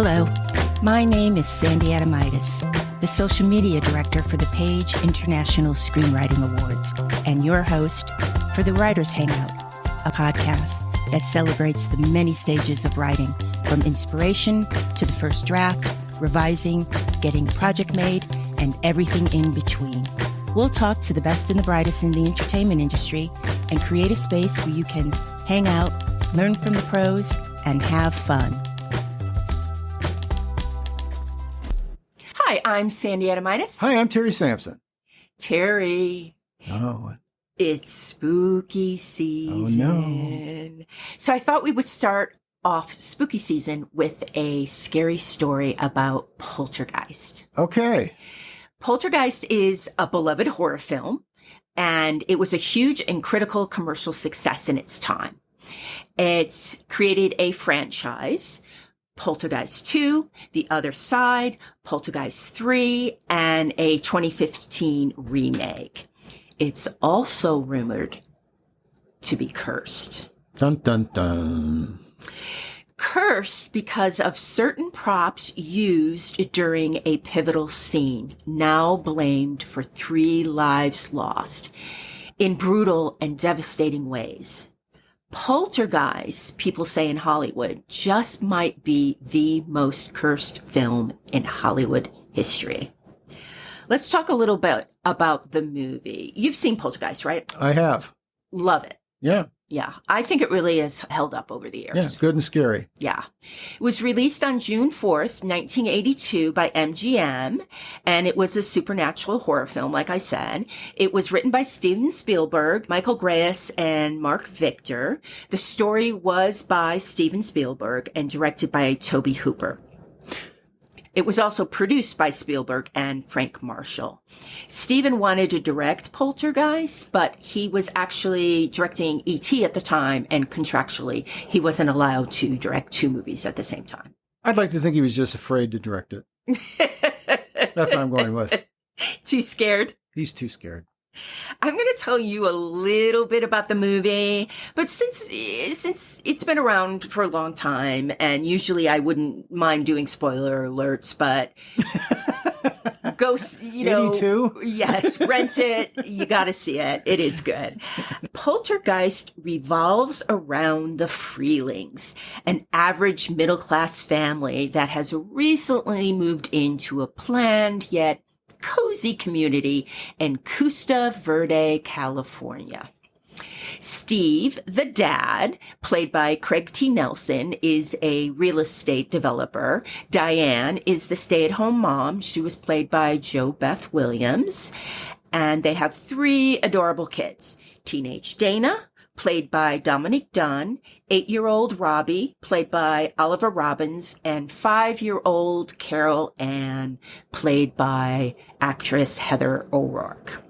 Hello, my name is Sandy Adamitis, the social media director for the Page International Screenwriting Awards, and your host for the Writers Hangout, a podcast that celebrates the many stages of writing, from inspiration to the first draft, revising, getting a project made, and everything in between. We'll talk to the best and the brightest in the entertainment industry and create a space where you can hang out, learn from the pros, and have fun. Hi, I'm Sandy Adamitis. Hi, I'm Terry Sampson. Terry. Oh. It's spooky season. Oh, no. So I thought we would start off spooky season with a scary story about Poltergeist. Okay. Poltergeist is a beloved horror film, and it was a huge and critical commercial success in its time. It's created a franchise, Poltergeist 2, The Other Side, Poltergeist 3, and a 2015 remake. It's also rumored to be cursed. Dun, dun, dun. Cursed because of certain props used during a pivotal scene, now blamed for 3 lives lost in brutal and devastating ways. Poltergeist, people say in Hollywood, just might be the most cursed film in Hollywood history. Let's talk a little bit about the movie. You've seen Poltergeist, right? I have. Love it. Yeah. Yeah, I think it really has held up over the years. Yeah, good and scary. Yeah. It was released on June 4th, 1982 by MGM, and it was a supernatural horror film, like I said. It was written by Steven Spielberg, Michael Grais, and Mark Victor. The story was by Steven Spielberg and directed by Tobe Hooper. It was also produced by Spielberg and Frank Marshall. Steven wanted to direct Poltergeist, but he was actually directing E.T. at the time, and contractually, he wasn't allowed to direct 2 movies at the same time. I'd like to think he was just afraid to direct it. That's what I'm going with. Too scared? He's too scared. I'm going to tell you a little bit about the movie, but since it's been around for a long time, and usually I wouldn't mind doing spoiler alerts, but go, 82? Yes, rent it. You got to see it. It is good. Poltergeist revolves around the Freelings, an average middle-class family that has recently moved into a planned yet cozy community in Costa Verde, California. Steve, the dad, played by Craig T. Nelson, is a real estate developer. Diane is the stay-at-home mom. She was played by Jo Beth Williams. And they have 3 adorable kids. Teenage Dana, played by Dominique Dunn, 8-year-old Robbie, played by Oliver Robbins, and 5-year-old Carol Ann, played by actress Heather O'Rourke.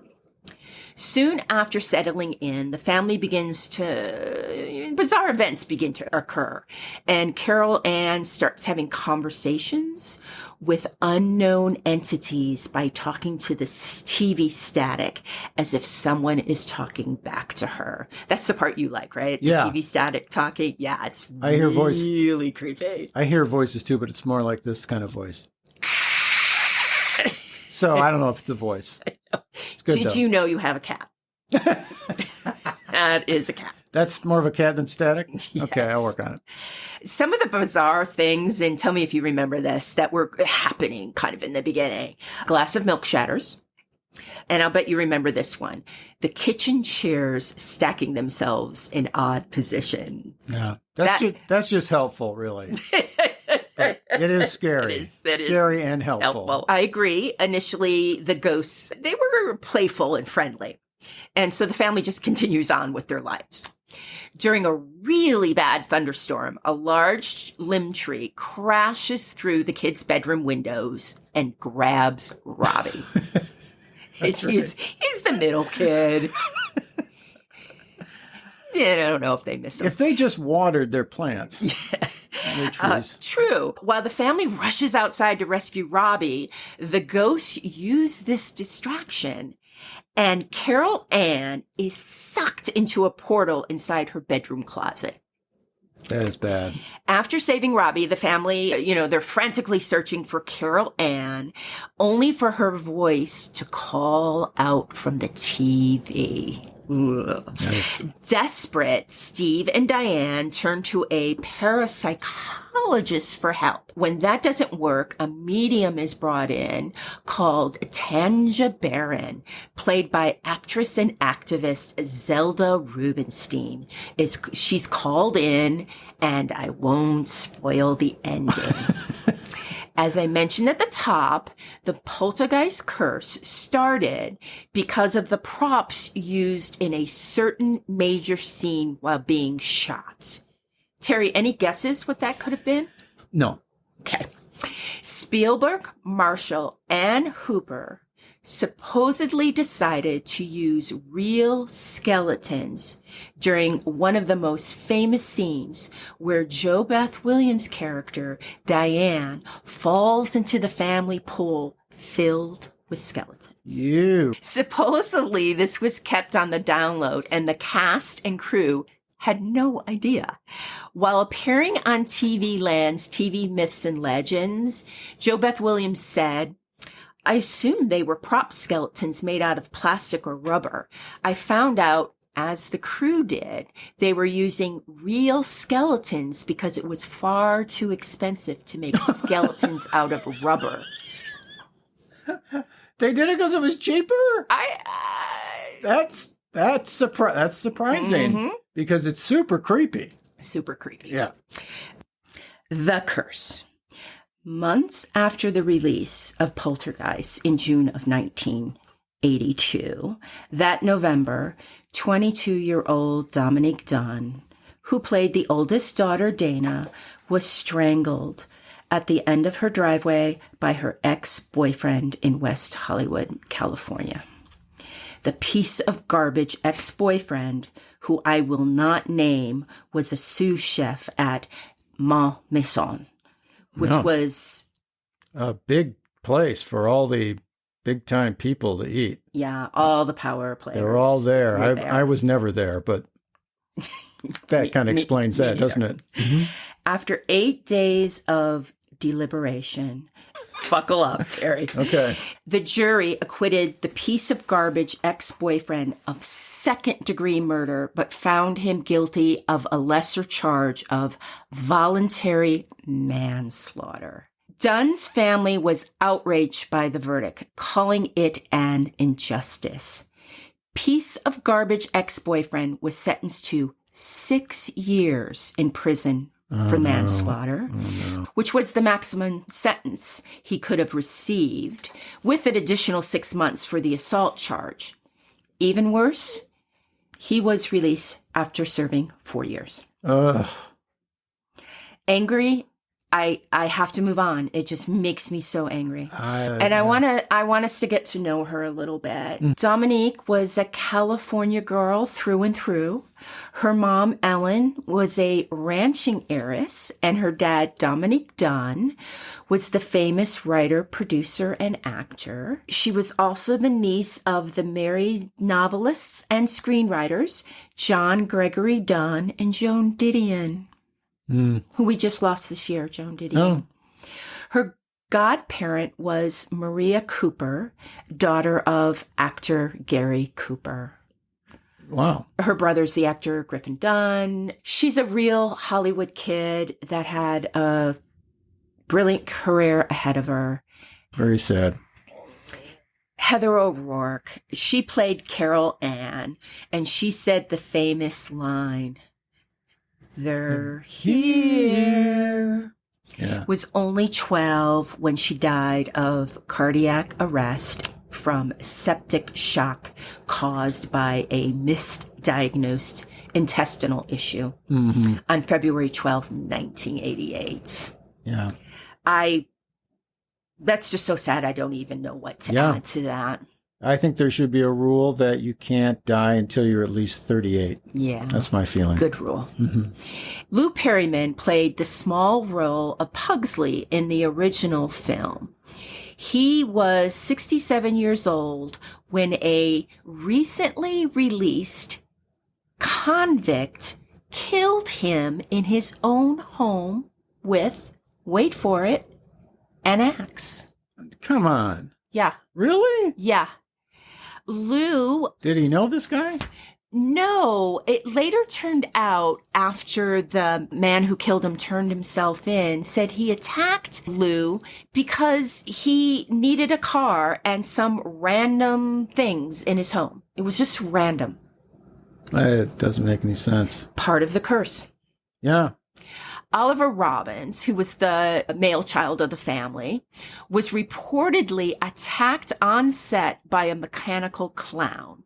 Soon after settling in, the family bizarre events begin to occur, and Carol Ann starts having conversations with unknown entities by talking to the TV static as if someone is talking back to her. That's the part you like, right? Yeah. The TV static talking. Yeah, it's I hear really creepy. I hear voices too, but it's more like this kind of voice. So I don't know if it's a voice. It's good, Did though. you know you have a cat? That is a cat. That's more of a cat than static? Yes. Okay, I'll work on it. Some of the bizarre things, and tell me if you remember this, that were happening kind of in the beginning. A glass of milk shatters. And I'll bet you remember this one. The kitchen chairs stacking themselves in odd positions. Yeah, that's just helpful, really. But it is scary. It is scary and helpful. I agree. Initially, the ghosts, they were playful and friendly. And so the family just continues on with their lives. During a really bad thunderstorm, a large limb tree crashes through the kids' bedroom windows and grabs Robbie. He's the middle kid. Yeah, I don't know if they miss him. If they just watered their plants. True. While the family rushes outside to rescue Robbie, the ghosts use this distraction, and Carol Ann is sucked into a portal inside her bedroom closet. That is bad. After saving Robbie, the family, they're frantically searching for Carol Ann, only for her voice to call out from the TV. Nice. Desperate, Steve and Diane turn to a parapsychologist for help. When that doesn't work, a medium is brought in called Tanja Barron, played by actress and activist Zelda Rubinstein. She's called in, and I won't spoil the ending. As I mentioned at the top, the Poltergeist curse started because of the props used in a certain major scene while being shot. Terry, any guesses what that could have been? No. Okay. Spielberg, Marshall, and Hooper supposedly decided to use real skeletons during one of the most famous scenes where Jo Beth Williams' character, Diane, falls into the family pool filled with skeletons. Supposedly, this was kept on the download, and the cast and crew had no idea. While appearing on TV Land's TV Myths and Legends, Jo Beth Williams said, I assumed they were prop skeletons made out of plastic or rubber. I found out, as the crew did, they were using real skeletons because it was far too expensive to make skeletons out of rubber. They did it because it was cheaper? That's surprising because it's super creepy. Super creepy. Yeah. The Curse. Months after the release of Poltergeist in June of 1982, that November, 22-year-old Dominique Dunne, who played the oldest daughter, Dana, was strangled at the end of her driveway by her ex-boyfriend in West Hollywood, California. The piece of garbage ex-boyfriend, who I will not name, was a sous chef at Ma Maison, which was a big place for all the big-time people to eat. Yeah, all the power players. They were all there. I was never there, but that kind of explains that, doesn't it? Mm-hmm. After 8 days of deliberation, buckle up, Terry. Okay. The jury acquitted the piece of garbage ex-boyfriend of second-degree murder, but found him guilty of a lesser charge of voluntary manslaughter. Dunn's family was outraged by the verdict, calling it an injustice. Piece of garbage ex-boyfriend was sentenced to 6 years in prison for manslaughter, which was the maximum sentence he could have received, with an additional 6 months for the assault charge. Even worse, he was released after serving 4 years. Angry, I have to move on. It just makes me so angry. And I want us to get to know her a little bit. Dominique was a California girl through and through. Her mom, Ellen, was a ranching heiress, and her dad, Dominique Dunne, was the famous writer, producer, and actor. She was also the niece of the married novelists and screenwriters, John Gregory Dunne and Joan Didion. Who we just lost this year, Joan Didion. Her godparent was Maria Cooper, daughter of actor Gary Cooper. Wow. Her brother's the actor Griffin Dunne. She's a real Hollywood kid that had a brilliant career ahead of her. Very sad. Heather O'Rourke, she played Carol Ann, and she said the famous line, "They're here." Yeah. Was only 12 when she died of cardiac arrest from septic shock caused by a misdiagnosed intestinal issue on February 12th, 1988. Yeah. That's just so sad. I don't even know what to add to that. I think there should be a rule that you can't die until you're at least 38. Yeah. That's my feeling. Good rule. Lou Perryman played the small role of Pugsley in the original film. He was 67 years old when a recently released convict killed him in his own home with, wait for it, an axe. Come on. Yeah. Really? Yeah. Lou... Did he know this guy? No, it later turned out after the man who killed him turned himself in, said he attacked Lou because he needed a car and some random things in his home. It was just random. It doesn't make any sense. Part of the curse. Yeah. Oliver Robbins, who was the male child of the family, was reportedly attacked on set by a mechanical clown.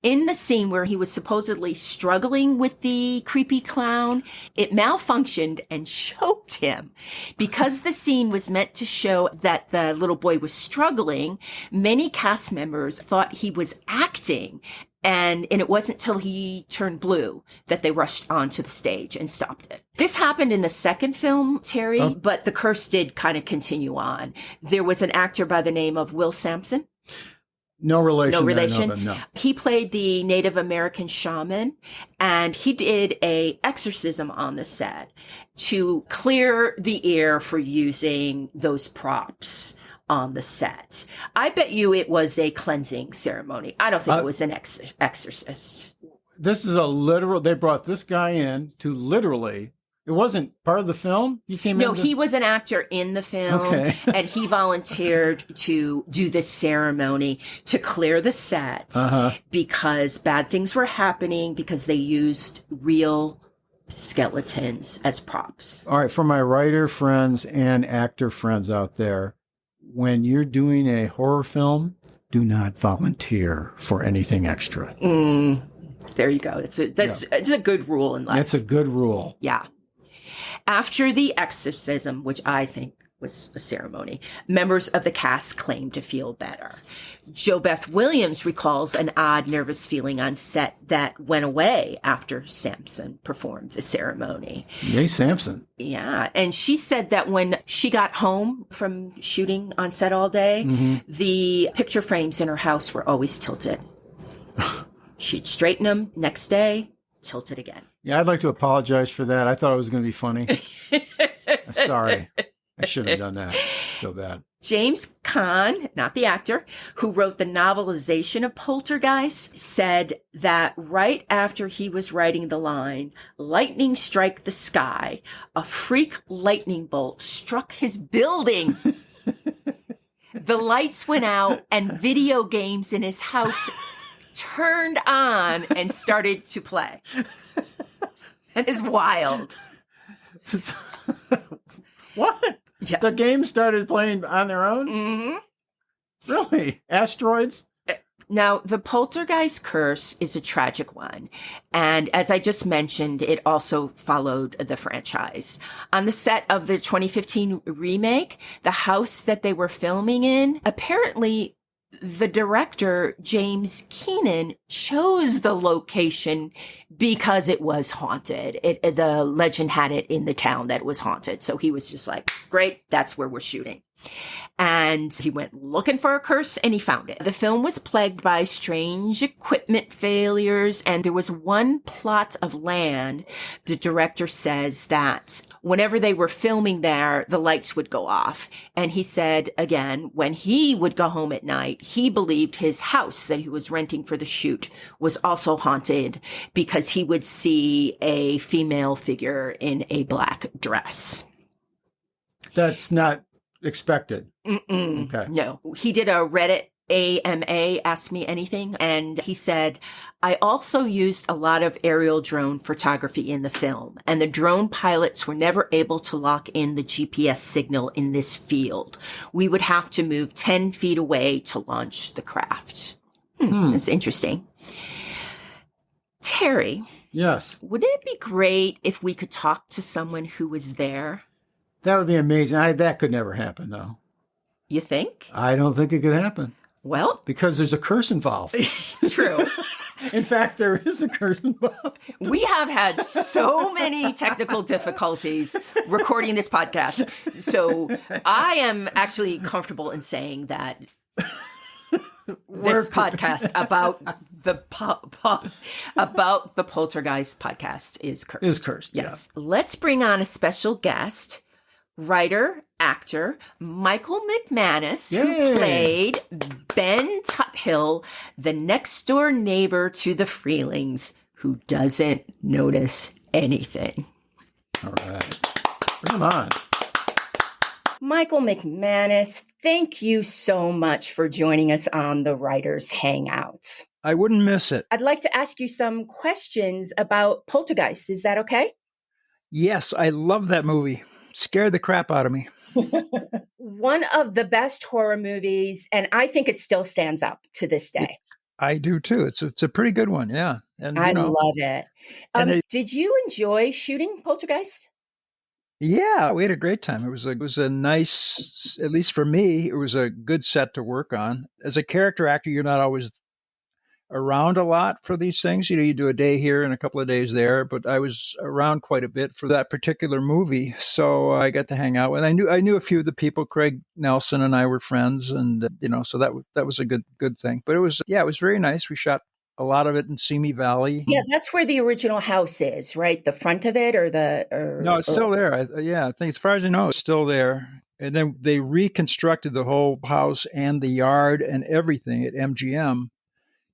In the scene where he was supposedly struggling with the creepy clown, it malfunctioned and choked him. Because the scene was meant to show that the little boy was struggling, many cast members thought he was acting. And it wasn't till he turned blue that they rushed onto the stage and stopped it. This happened in the second film, Terry, but the curse did kind of continue on. There was an actor by the name of Will Sampson. No relation. No relation. No. He played the Native American shaman, and he did a exorcism on the set to clear the air for using those props on the set. I bet you it was a cleansing ceremony. I don't think it was an exorcist. This is a literal, they brought this guy in to literally, it wasn't part of the film? He was an actor in the film, okay. And he volunteered to do this ceremony to clear the set because bad things were happening because they used real skeletons as props. All right, for my writer friends and actor friends out there, when you're doing a horror film, do not volunteer for anything extra. There you go. It's a good rule in life. That's a good rule. Yeah. After the exorcism, which I think was a ceremony, members of the cast claimed to feel better. Jo Beth Williams recalls an odd, nervous feeling on set that went away after Sampson performed the ceremony. Yay, Sampson. Yeah. And she said that when she got home from shooting on set all day, the picture frames in her house were always tilted. She'd straighten them next day, tilt it again. Yeah, I'd like to apologize for that. I thought it was going to be funny. Sorry. I shouldn't have done that. So bad. James Caan, not the actor, who wrote the novelization of Poltergeist, said that right after he was writing the line, "Lightning strike the sky," a freak lightning bolt struck his building. The lights went out and video games in his house turned on and started to play. That is wild. What? Yeah. The game started playing on their own? Mm-hmm. Really? Asteroids? Now, the Poltergeist curse is a tragic one. And as I just mentioned, it also followed the franchise. On the set of the 2015 remake, the house that they were filming in, apparently the director, James Keenan, chose the location because it was haunted. The legend had it in the town that it was haunted. So he was just like, great, that's where we're shooting. And he went looking for a curse and he found it. The film was plagued by strange equipment failures, and there was one plot of land. The director says that whenever they were filming there, the lights would go off. And he said, again, when he would go home at night, he believed his house that he was renting for the shoot was also haunted because he would see a female figure in a black dress. That's not expected. Okay. No. He did a Reddit AMA, Ask Me Anything, and he said, I also used a lot of aerial drone photography in the film, and the drone pilots were never able to lock in the GPS signal in this field. We would have to move 10 feet away to launch the craft. That's interesting. Terry. Yes. Wouldn't it be great if we could talk to someone who was there? That would be amazing. That could never happen, though. You think? I don't think it could happen. Well, because there's a curse involved. It's true. In fact, there is a curse involved. We have had so many technical difficulties recording this podcast. So I am actually comfortable in saying that this podcast about about the Poltergeist podcast is cursed. Is cursed. Yes. Yeah. Let's bring on a special guest, writer, actor Michael McManus, who played Ben Tuthill, the next door neighbor to the Freelings, who doesn't notice anything. All right. Bring him on. Michael McManus, thank you so much for joining us on the Writers Hangout. I wouldn't miss it. I'd like to ask you some questions about Poltergeist. Is that okay? Yes, I love that movie. Scared the crap out of me. One of the best horror movies, and I think it still stands up to this day. I do too. It's a pretty good one, yeah. And I love it. Did you enjoy shooting Poltergeist? Yeah, we had a great time. It was a nice, at least for me, it was a good set to work on. As a character actor, you're not always around a lot for these things. You do a day here and a couple of days there, but I was around quite a bit for that particular movie. So I got to hang out and I knew a few of the people. Craig Nelson and I were friends, and so that was a good thing. But it was very nice. We shot a lot of it in Simi Valley. Yeah, that's where the original house is, right? The front of it, No, it's still there. I think as far as I know, it's still there. And then they reconstructed the whole house and the yard and everything at MGM.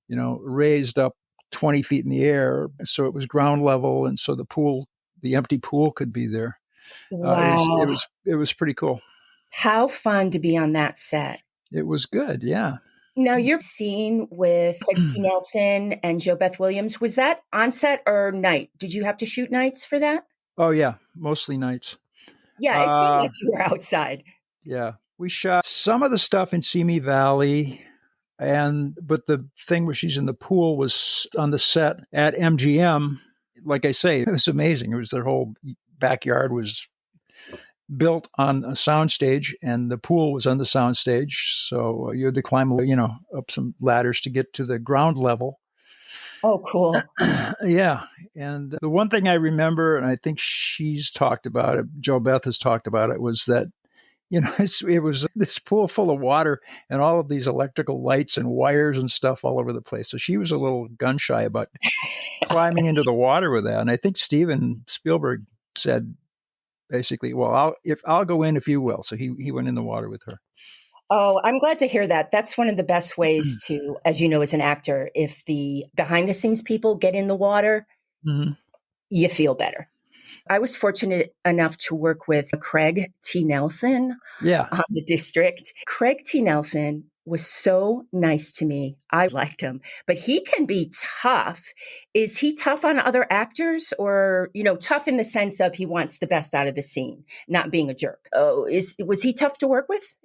Raised up 20 feet in the air, so it was ground level, and so the empty pool could be there. Wow, it was pretty cool. How fun to be on that set. It was good, yeah. Now, your scene with Craig T. Nelson and Jo Beth Williams, was that on set or night? Did you have to shoot nights for that? Oh, yeah, mostly nights. Yeah, it seemed like you were outside. Yeah, we shot some of the stuff in Simi Valley, but the thing where she's in the pool was on the set at MGM. Like I say, it was amazing. It was their whole backyard was built on a soundstage, and the pool was on the soundstage. So you had to climb, up some ladders to get to the ground level. Oh, cool. Yeah. And the one thing I remember, and I think she's talked about it, Jo Beth has talked about it, was that, it was this pool full of water and all of these electrical lights and wires and stuff all over the place. So she was a little gun shy about climbing into the water with that. And I think Steven Spielberg said, basically, well, I'll go in if you will. So he went in the water with her. Oh, I'm glad to hear that. That's one of the best ways to, as you know, as an actor, if the behind the scenes people get in the water, you feel better. I was fortunate enough to work with Craig T. Nelson on The District. Craig T. Nelson was so nice to me. I liked him, but he can be tough. Is he tough on other actors, or, tough in the sense of he wants the best out of the scene, not being a jerk? Oh, was he tough to work with,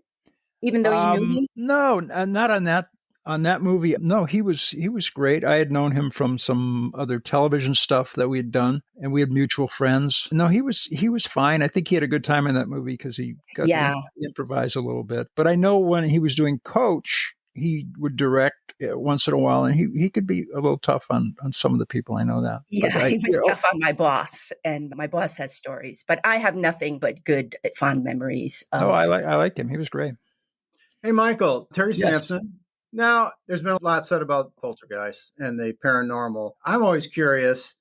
even though you knew him? No, not on that. On that movie, no, he was great. I had known him from some other television stuff that we had done, and we had mutual friends. No, he was fine. I think he had a good time in that movie because he got to improvise a little bit. But I know when he was doing Coach, he would direct once in a while, and he could be a little tough on some of the people. I know that. Yeah, he was tough on my boss, and my boss has stories, but I have nothing but good, fond memories. I like him. He was great. Hey, Michael, Terry Sampson. Now, there's been a lot said about Poltergeist and the paranormal. I'm always curious,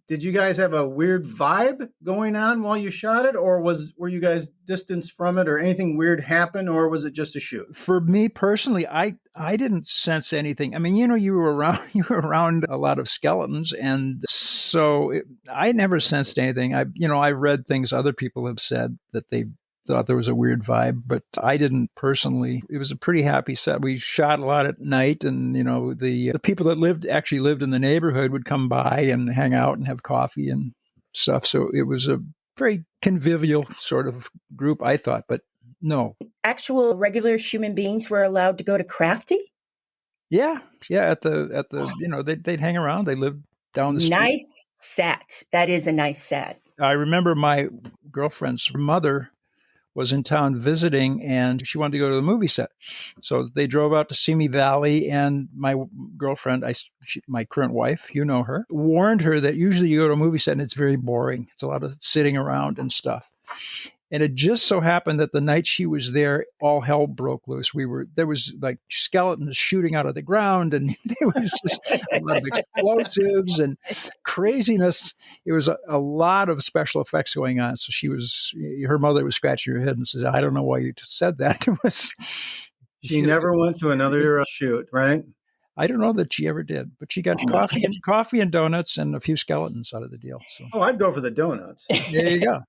did you guys have a weird vibe going on while you shot it, or were you guys distanced from it, or anything weird happen, or was it just a shoot? For me personally, I didn't sense anything. I mean, you were around a lot of skeletons, and so I never sensed anything. I read things other people have said that they thought there was a weird vibe, but I didn't personally. It was a pretty happy set. We shot a lot at night, and the people that actually lived in the neighborhood would come by and hang out and have coffee and stuff. So it was a very convivial sort of group, I thought, but no. Actual regular human beings were allowed to go to Crafty? Yeah. At the they'd hang around. They lived down the street. Nice set. That is a nice set. I remember my girlfriend's mother was in town visiting, and she wanted to go to the movie set. So they drove out to Simi Valley, and my girlfriend, my current wife, you know her, warned her that usually you go to a movie set and it's very boring. It's a lot of sitting around and stuff. And it just so happened that the night she was there, all hell broke loose. There was like skeletons shooting out of the ground, and there was just a lot of explosives and craziness. It was a lot of special effects going on. So her mother was scratching her head and says, "I don't know why you said that." She never went to another shoot, right? I don't know that she ever did, but she got coffee and donuts and a few skeletons out of the deal. So. Oh, I'd go for the donuts. There you go.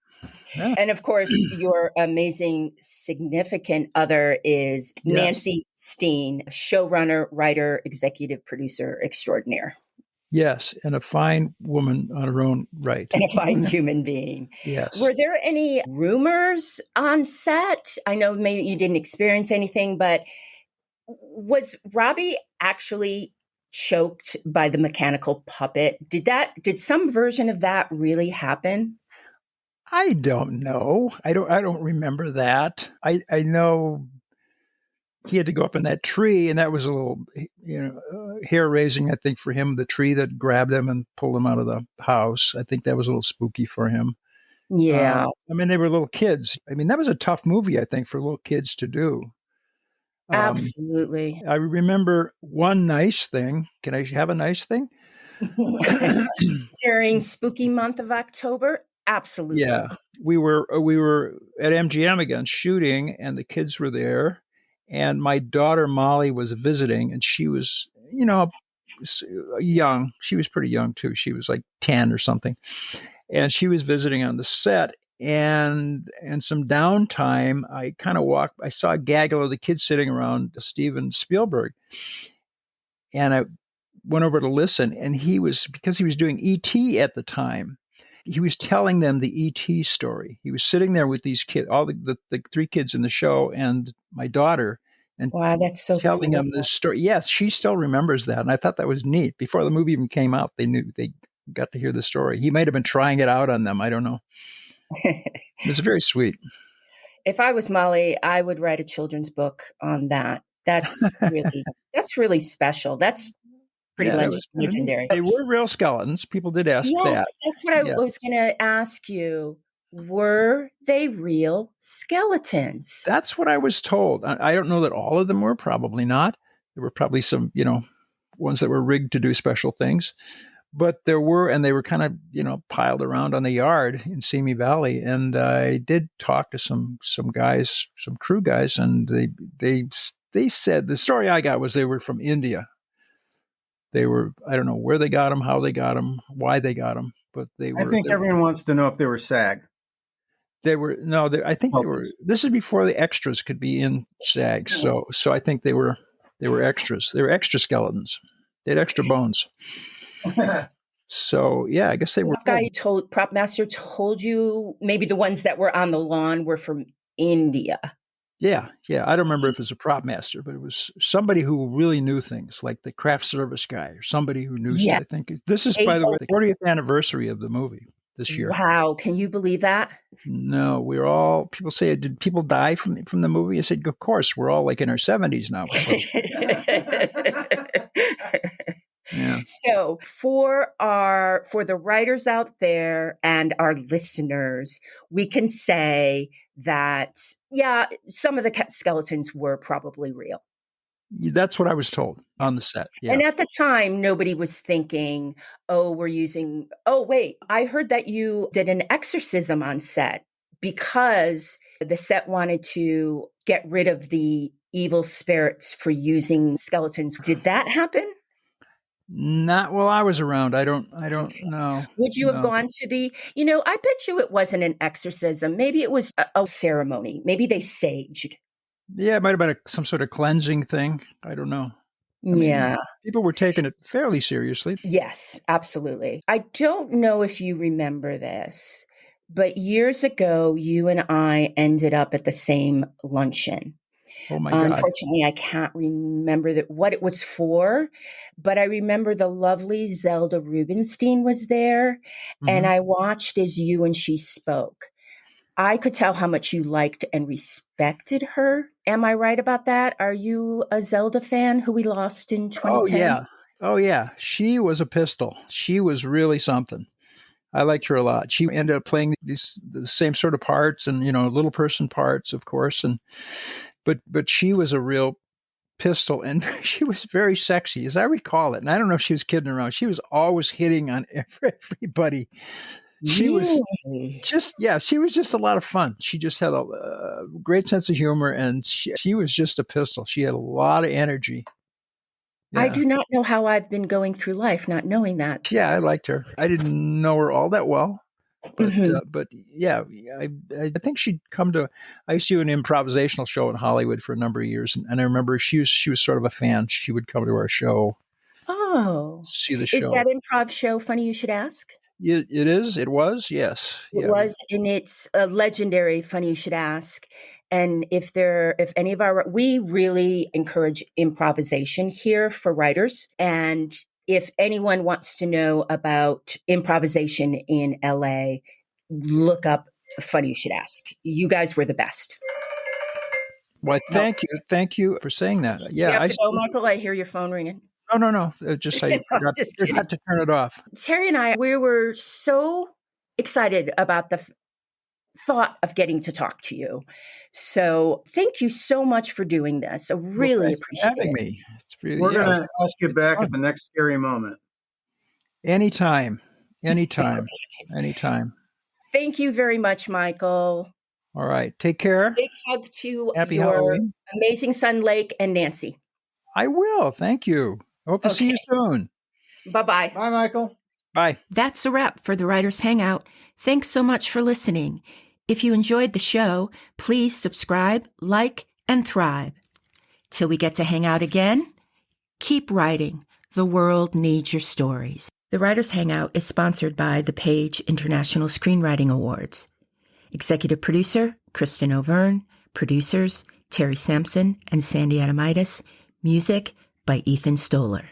Yeah. And of course, your amazing significant other is Nancy Steen, showrunner, writer, executive producer extraordinaire. Yes, and a fine woman on her own right. And a fine human being. Yes. Were there any rumors on set? I know maybe you didn't experience anything, but was Robbie actually choked by the mechanical puppet? Did some version of that really happen? I don't know. I don't remember that. I know he had to go up in that tree, and that was a little, hair raising, I think, for him. The tree that grabbed him and pulled him out of the house. I think that was a little spooky for him. Yeah. I mean, they were little kids. I mean, that was a tough movie, I think, for little kids to do. Absolutely. I remember one nice thing. Can I have a nice thing? During spooky month of October? Absolutely. Yeah. We were at MGM again shooting, and the kids were there, and my daughter Molly was visiting, and she was, young. She was pretty young too. She was like 10 or something. And she was visiting on the set, and some downtime, I saw a gaggle of the kids sitting around Steven Spielberg. And I went over to listen, and because he was doing E.T. at the time, he was telling them the E.T. story. He was sitting there with these kids, all the three kids in the show, and my daughter, and wow, that's so telling cool. them this story. Yes, she still remembers that, and I thought that was neat. Before the movie even came out, they got to hear the story. He might have been trying it out on them. I don't know. It was very sweet. If I was Molly, I would write a children's book on that. That's really special. That's pretty legendary. They were real skeletons. People did ask that. Yes, that's what I was going to ask you. Were they real skeletons? That's what I was told. I don't know that all of them were. Probably not. There were probably some, ones that were rigged to do special things. But there were, and they were kind of, piled around on the yard in Simi Valley. And I did talk to some guys, some crew guys, and they said the story I got was they were from India. They were, I don't know where they got them, how they got them, why they got them, but they were. I think everyone wants to know if they were SAG. They were I think they were. This is before the extras could be in SAG, so I think they were extras. They were extra skeletons. They had extra bones. So yeah, I guess they were. Prop master told you maybe the ones that were on the lawn were from India. Yeah. I don't remember if it was a prop master, but it was somebody who really knew things, like the craft service guy or somebody who knew. Yeah. I think this is, by the way, the 40th anniversary of the movie this year. Wow, can you believe that? No, people say, did people die from the movie? I said, of course, we're all like in our 70s now. Yeah. So for the writers out there and our listeners, we can say that, some of the skeletons were probably real. That's what I was told on the set. Yeah. And at the time, nobody was thinking, wait, I heard that you did an exorcism on set because the set wanted to get rid of the evil spirits for using skeletons. Did that happen? Not while I was around. I don't know. Would you have gone to I bet you it wasn't an exorcism. Maybe it was a ceremony. Maybe they saged. Yeah, it might have been some sort of cleansing thing. I don't know. I mean, people were taking it fairly seriously. Yes, absolutely. I don't know if you remember this, but years ago, you and I ended up at the same luncheon. Oh my God. Unfortunately, I can't remember what it was for, but I remember the lovely Zelda Rubinstein was there, and I watched as you and she spoke. I could tell how much you liked and respected her. Am I right about that? Are you a Zelda fan who we lost in 2010? Oh, yeah. She was a pistol. She was really something. I liked her a lot. She ended up playing the same sort of parts and, little person parts, of course. But she was a real pistol, and she was very sexy, as I recall it. And I don't know if she was kidding around. She was always hitting on everybody. She was she was just a lot of fun. She just had a great sense of humor, and she was just a pistol. She had a lot of energy. Yeah. I do not know how I've been going through life not knowing that. Yeah, I liked her. I didn't know her all that well, but yeah, I think she'd come to. I used to do an improvisational show in Hollywood for a number of years, and I remember she was sort of a fan. She would come to our show. Oh, See the show. Is that improv show Funny You Should Ask? It is. It was. Yes. It was, and it's a legendary Funny You Should Ask. And if any of we really encourage improvisation here for writers. And if anyone wants to know about improvisation in LA, look up Funny You Should Ask. You guys were the best. Well, thank you. Thank you for saying that. Yeah. You have to go, Michael. I hear your phone ringing. No. Just I forgot to turn it off. Terry and I, we were so excited about the thought of getting to talk to you. So thank you so much for doing this. I really appreciate having me. It's really, We're going to ask you back at the next scary moment. Anytime. Thank you very much, Michael. All right. Take care. Big hug to Happy your Halloween. amazing son, Lake, and Nancy. I will. Thank you. Hope to see you soon. Bye-bye. Bye, Michael. Bye. That's a wrap for the Writers Hangout. Thanks so much for listening. If you enjoyed the show, please subscribe, like, and thrive. Till we get to hang out again, keep writing. The world needs your stories. The Writers Hangout is sponsored by the Page International Screenwriting Awards. Executive producer, Kristen O'Verne. Producers, Terry Sampson and Sandy Adamitis. Music by Ethan Stoller.